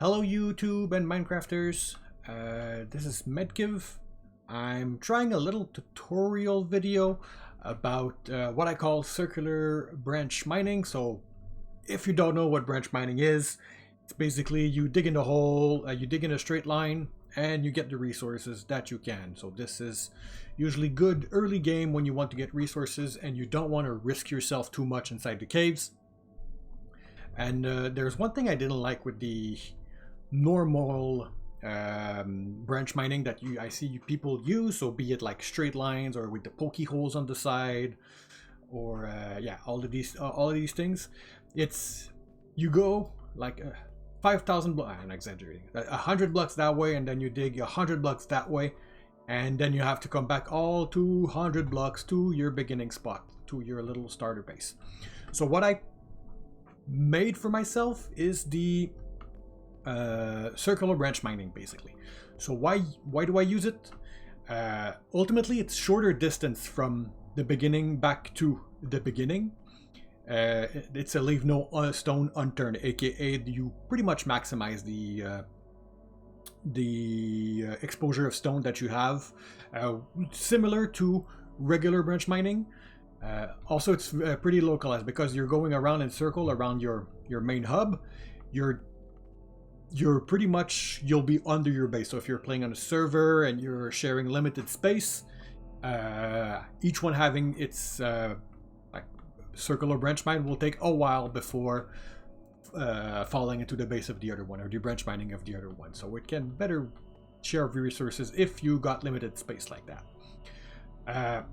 Hello YouTube and Minecrafters, this is Medgiv. I'm trying a little tutorial video about what I call circular branch mining. So if you don't know what branch mining is, it's basically you dig in a hole, you dig in a straight line, and you get the resources that you can. So this is usually good early game when you want to get resources and you don't want to risk yourself too much inside the caves. And there's one thing I didn't like with the normal branch mining that I see people use, so be it like straight lines or with the pokey holes on the side, or yeah, all of these things. It's you go like 5,000 blocks, I'm exaggerating, 100 blocks that way, and then you dig 100 blocks that way, and then you have to come back all 200 blocks to your beginning spot, to your little starter base. So what I made for myself is the circular branch mining, basically. So why do I use it? Ultimately, it's shorter distance from the beginning back to the beginning. It's a leave no stone unturned, aka you pretty much maximize the exposure of stone that you have, similar to regular branch mining. Also, it's pretty localized because you're going around in circle around your main hub. You're pretty much, you'll be under your base. So if you're playing on a server and you're sharing limited space, each one having its like circular branch mine will take a while before falling into the base of the other one, or the branch mining of the other one. So it can better share resources if you got limited space like that.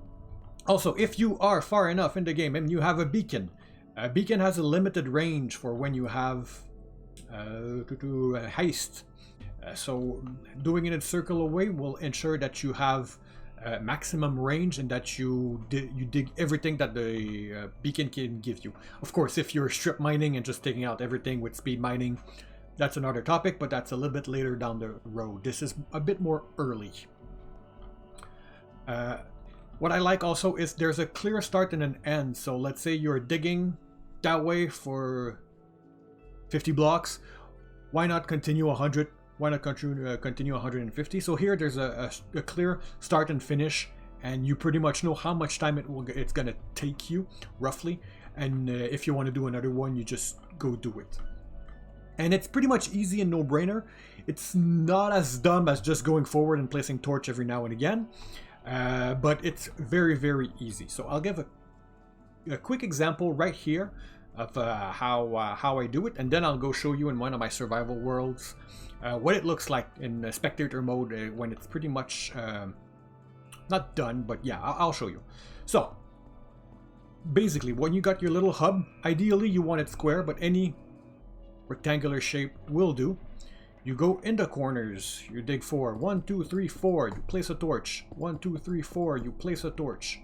Also, if you are far enough in the game and you have a beacon has a limited range for when you have haste. So doing it in circle away will ensure that you have maximum range and that you dig everything that the beacon can give you. Of course, if you're strip mining and just taking out everything with speed mining, that's another topic, but that's a little bit later down the road. This is a bit more early. What I like also is there's a clear start and an end. So let's say you're digging that way for 50 blocks. Why not continue 100? Why not continue 150? So here there's a clear start and finish, and you pretty much know how much time it's gonna take you roughly. And if you want to do another one, you just go do it. And it's pretty much easy and no-brainer. It's not as dumb as just going forward and placing torch every now and again. But it's very, very easy. So I'll give a quick example right here of how I do it, and then I'll go show you in one of my survival worlds what it looks like in spectator mode when it's pretty much not done, but yeah, I'll show you. So basically, when you got your little hub, ideally you want it square, but any rectangular shape will do. You go in the corners, you dig 4, 1, 2, 3, 4, you place a torch, 1, 2, 3, 4, you place a torch,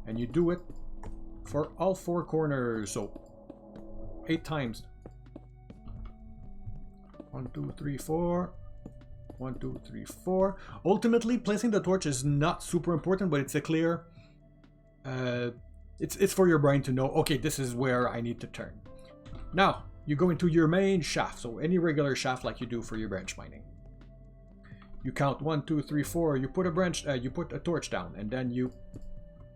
and you do it for all 4 corners, so 8 times. 1, 2, 3, 4, 1, 2, 3, 4. Ultimately, placing the torch is not super important, but it's a clear, it's for your brain to know, okay, this is where I need to turn. Now you go into your main shaft, so any regular shaft like you do for your branch mining. You count 1, 2, 3, 4. You put a torch down, and then you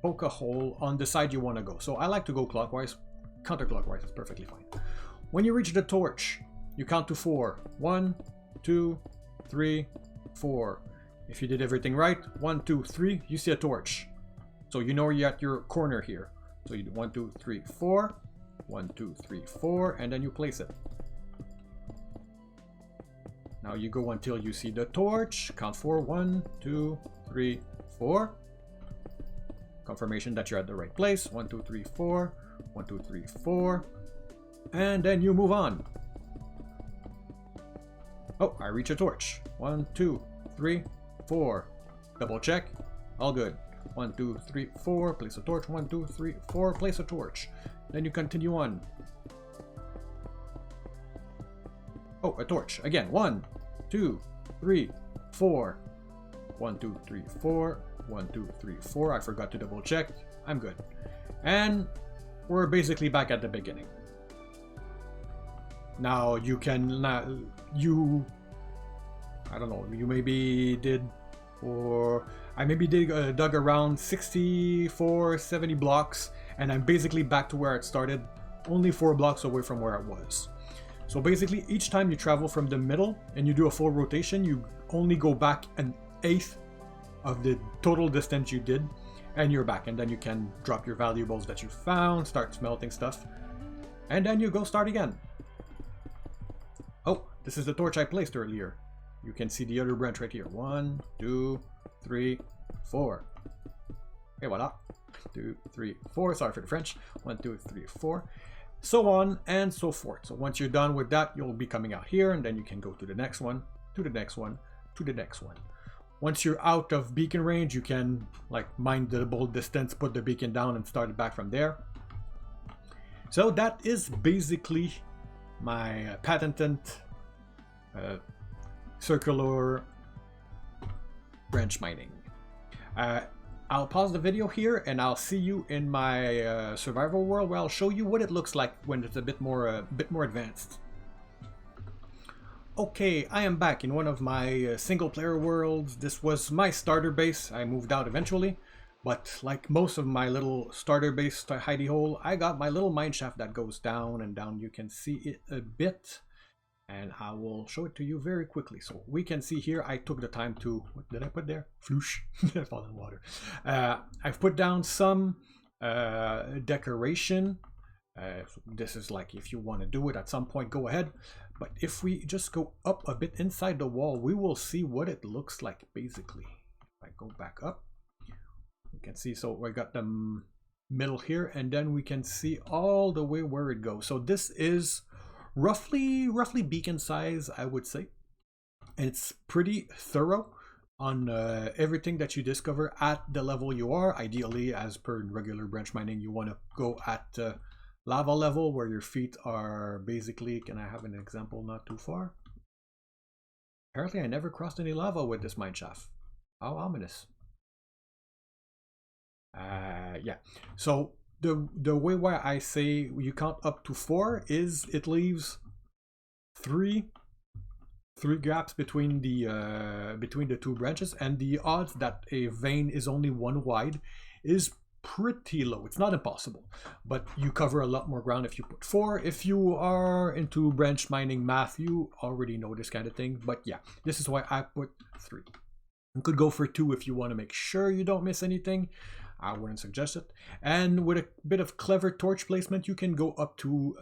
poke a hole on the side you want to go. So I like to go clockwise. Counterclockwise is perfectly fine. When you reach the torch, you count to 4. 1, 2, 3, 4. If you did everything right, 1, 2, 3, you see a torch. So you know you're at your corner here. So you do 1, 2, 3, 4. 1, 2, 3, 4, and then you place it. Now you go until you see the torch. Count 4. 1, 2, 3, 4. Confirmation that you're at the right place. 1, 2, 3, 4. 1, 2, 3, 4. And then you move on. Oh, I reach a torch. 1, 2, 3, 4. Double check. All good. 1, 2, 3, 4. Place a torch. 1, 2, 3, 4. Place a torch. Then you continue on. Oh, a torch. Again. 1, 2, 3, 4. 1, 2, 3, 4. 1, 2, 3, 4. I forgot to double check. I'm good. And we're basically back at the beginning. Now you can, I don't know, you maybe did, or I maybe dug around 64, 70 blocks, and I'm basically back to where it started, only 4 blocks away from where it was. So basically, each time you travel from the middle and you do a full rotation, you only go back an eighth of the total distance you did, and you're back. And then you can drop your valuables that you found, start smelting stuff, and then you go start again. Oh, this is the torch I placed earlier. You can see the other branch right here. 1, 2, 3, 4. Okay, voila. 2, 3, 4. Sorry for the French. 1, 2, 3, 4. So on and so forth. So once you're done with that, you'll be coming out here, and then you can go to the next one, to the next one, to the next one. Once you're out of beacon range, you can like mine the bold distance, put the beacon down, and start it back from there. So that is basically my patented circular branch mining. I'll pause the video here and I'll see you in my survival world, where I'll show you what it looks like when it's a bit more advanced. Okay, I am back in one of my single player worlds. This was my starter base. I moved out eventually, but like most of my little starter base hidey hole, I got my little mine shaft that goes down and down. You can see it a bit, and I will show it to you very quickly. So we can see here, I took the time to, what did I put there? Floosh, I fall in water. I've put down some decoration. So this is like, if you want to do it at some point, go ahead. But if we just go up a bit inside the wall, we will see what it looks like basically. If I go back up, you can see, so we got the middle here, and then we can see all the way where it goes. So this is roughly beacon size, I would say. It's pretty thorough on everything that you discover at the level you are. Ideally, as per regular branch mining, you want to go at lava level, where your feet are basically, can I have an example not too far? Apparently I never crossed any lava with this mine shaft. How ominous. Yeah, so the way why I say you count up to 4 is it leaves three gaps between the two branches, and the odds that a vein is only 1 wide is pretty low. It's not impossible, but you cover a lot more ground if you put 4. If you are into branch mining math, you already know this kind of thing, but yeah, this is why I put 3. You could go for 2 if you want to make sure you don't miss anything. I wouldn't suggest it. And with a bit of clever torch placement, you can go up to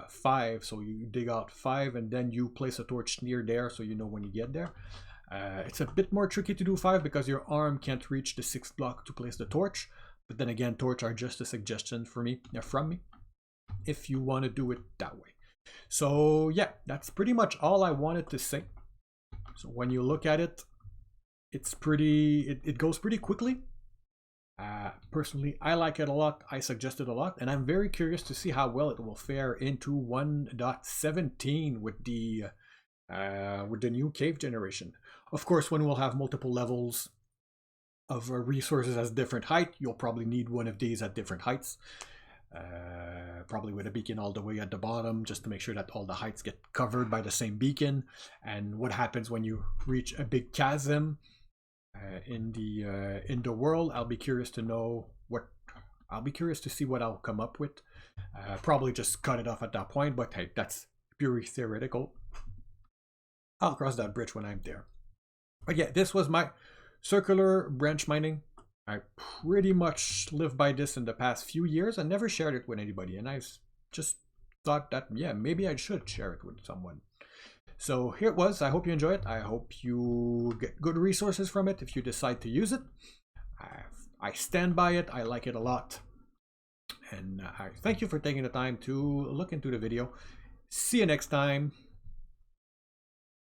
5. So you dig out 5 and then you place a torch near there, so you know when you get there. It's a bit more tricky to do 5 because your arm can't reach the 6th block to place the torch. But then again, torch are just a suggestion for me, from me, if you want to do it that way. So yeah, that's pretty much all I wanted to say. So when you look at it, it's pretty, it goes pretty quickly. Personally, I like it a lot. I suggest it a lot, and I'm very curious to see how well it will fare into 1.17 with the new cave generation. Of course, when we'll have multiple levels of resources as different height, you'll probably need one of these at different heights. Probably with a beacon all the way at the bottom, just to make sure that all the heights get covered by the same beacon. And what happens when you reach a big chasm in the world, I'll be curious to know what, I'll be curious to see what I'll come up with. Probably just cut it off at that point, but hey, that's purely theoretical. I'll cross that bridge when I'm there. But yeah, this was my circular branch mining. I pretty much lived by this in the past few years and never shared it with anybody, and I just thought that, yeah, maybe I should share it with someone. So here it was. I hope you enjoy it. I hope you get good resources from it if you decide to use it. I stand by it. I like it a lot. And I thank you for taking the time to look into the video. See you next time.